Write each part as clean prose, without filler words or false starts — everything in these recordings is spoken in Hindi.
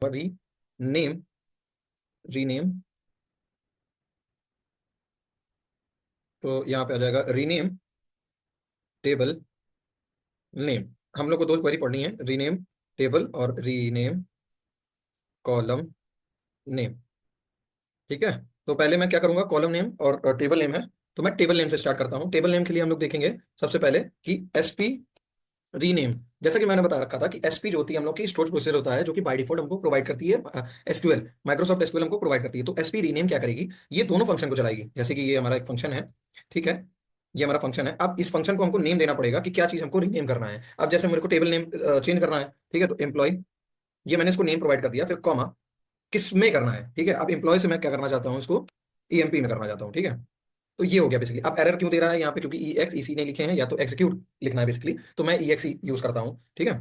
री नेम रीनेम। तो यहाँ पे आ जाएगा रीनेम टेबल नेम। हम लोग को दो क्वेरी पढ़नी है, रीनेम टेबल और रीनेम कॉलम नेम। ठीक है। तो पहले मैं क्या करूंगा, कॉलम नेम और टेबल नेम है, तो मैं टेबल नेम से स्टार्ट करता हूँ। टेबल नेम के लिए हम लोग देखेंगे सबसे पहले कि एसपी रीनेम। जैसा कि मैंने बता रखा था कि एसपी जो होती है हम लोग की स्टोरेज प्रोसीजर होता है, जो कि बाय डिफॉल्ट हमको प्रोवाइड करती है एसक्यूएल, माइक्रोसॉफ्ट एसक्यूएल हमको प्रोवाइड करती है। तो एसपी रीनेम क्या करेगी, ये दोनों फंक्शन को चलाएगी। जैसे कि ये हमारा एक फंक्शन है, ठीक है, ये हमारा फंक्शन है। अब इस फंक्शन को हमको नेम देना पड़ेगा कि क्या चीज हमको रीनेम करना है। अब जैसे मेरे को टेबल नेम चेंज करना है, ठीक है, तो एम्प्लॉय, ये मैंने इसको नेम प्रोवाइड कर दिया, फिर कॉमा किस में करना है, ठीक है। अब एम्प्लॉय से मैं क्या करना चाहता हूँ, इसको ईएमपी में करना चाहता हूँ, ठीक है। तो ये हो गया बेसिकली। अब एरर क्यों दे रहा है यहाँ पे, क्योंकि ई एक्स इसी ने लिखे हैं, या तो एग्जीक्यूट लिखना है बेसिकली, तो मैं ई एक्स यूज करता हूँ, ठीक है।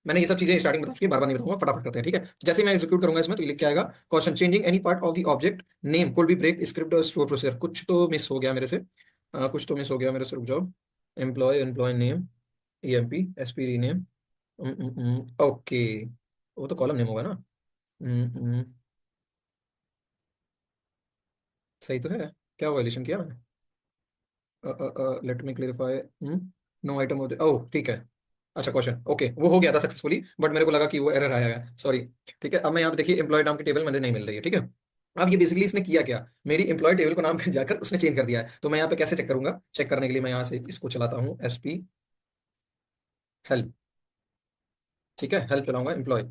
मैंने ये सब चीजें स्टार्टिंग बता चुकी, बार बार नहीं बताऊंगा, फटाफट करते हैं, ठीक है। जैसे मैं एग्जीक्यूट करूंगा इसमें, तो ये लिख के आएगा question changing any part of the object name could be break script और स्टोर प्रोसीजर। कुछ तो मिस हो गया मेरे से, कुछ तो मिस हो गया मेरे से, रुक जाओ। Employ name EMP SP rename, okay, वो तो कॉलम नेम होगा ना। सही तो है, क्या वायलेशन किया मैंने, let me clarify. No item oh ठीक है। अच्छा क्वेश्चन, ओके, वो हो गया था सक्सेसफुली, बट मेरे को लगा कि वो एरर आया है, सॉरी। ठीक है, अब मैं यहाँ पे देखिए एम्प्लॉय नाम की टेबल मुझे नहीं मिल रही है, ठीक है। अब ये बेसिकली इसने किया क्या, मेरी एम्प्लॉय टेबल को नाम जाकर उसने चेंज कर दिया है। तो मैं यहाँ पे कैसे चेक करूंगा, चेक करने के लिए मैं यहाँ से इसको चलाता हूँ एसपी हेल्प, ठीक है, हेल्प चलाऊंगा एम्प्लॉय,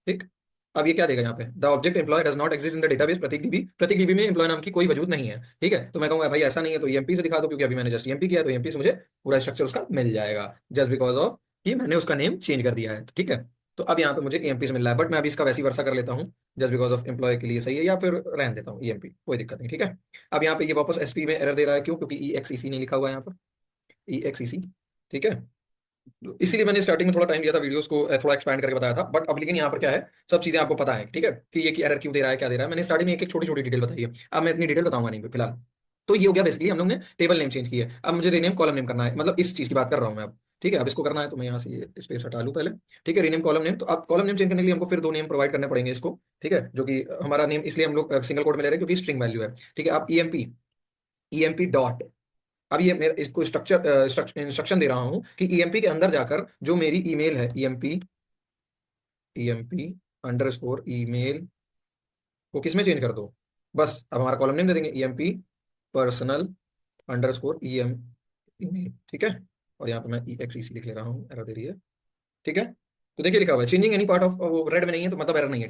ठीक। अब ये क्या देगा यहाँ पे, the object employ does not exist in the database Prateek DB. Prateek DB में एम्प्लॉय नाम की कोई वजूद नहीं है, ठीक है। तो मैं कहूंगा भाई ऐसा नहीं है तो ईएमपी से दिखा दो, क्योंकि अभी मैंने जस्ट ईएमपी किया है, तो ईएमपी से मुझे पूरा स्ट्रक्चर उसका मिल जाएगा, जस्ट बिकॉज ऑफ कि मैंने उसका नेम चेंज कर दिया है, ठीक है। तो अब यहाँ पे मुझे ईएमपी से मिल रहा है, बट मैं अभी इसका वैसी वर्षा कर लेता हूँ, जस्ट बिकॉज ऑफ एम्प्लॉय के लिए सही है, या फिर रहने देता हूँ ईएमपी, कोई दिक्कत नहीं, ठीक है। अब यहाँ पे ये वापस एसपी में एरर दे रहा है, क्यों, क्योंकि ई एक्स इसी नहीं लिखा हुआ है यहाँ पर, ई एक्स इसी, ठीक है। तो इसीलिए मैंने स्टार्टिंग में थोड़ा टाइम दिया था, वीडियोस को थोड़ा एक्सपैंड करके बताया था, बट अब लेकिन यहाँ पर क्या है, सब चीजें आपको पता है, ठीक है, कि ये कि एरर क्यों दे रहा है, क्या दे रहा है। मैंने स्टार्टिंग में एक एक छोटी छोटी डिटेल बताई है, अब मैं इतनी डिटेल बताऊंगा नहीं फिलहाल। तो ये हो गया बेसिकली, हम लोग ने टेबल नेम चेंज किया है। अब मुझे रीनेम कॉलम नेम करना है, मतलब इस चीज की बात कर रहा हूँ मैं अब, ठीक है। अब इसको करना है, तो मैं यहाँ से ये स्पेस हटा लूँ पहले, ठीक है, रीनेम कॉलम नेम। तो अब कॉलम नेम चेंज करने के लिए हमको फिर दो नेम प्रोवाइड करने पड़ेंगे इसको, ठीक है, जो कि हमारा नेम इसलिए हम लोग सिंगल कोड में ले रहे हैं क्योंकि स्ट्रिंग वैल्यू है, ठीक है। आप ईएमपी ईएमपी डॉट, अब ये मेरा इसको स्ट्रक्चर इंस्ट्रक्शन दे रहा हूँ कि ईएमपी के अंदर जाकर जो मेरी ईमेल है, ईएमपी अंडरस्कोर ईमेल को किसमें चेंज कर दो, बस अब हमारा कॉलम नेम दे देंगे EMP personal underscore EM email, ठीक है। और यहाँ पे मैं ई एक्स लिख ले रहा हूँ, एरर दे रही है, ठीक है। तो देखिए लिखा हुआ है चेंजिंग एनी पार्ट ऑफ, वो रेड में नहीं है तो मतलब एरर नहीं है, ठीक है।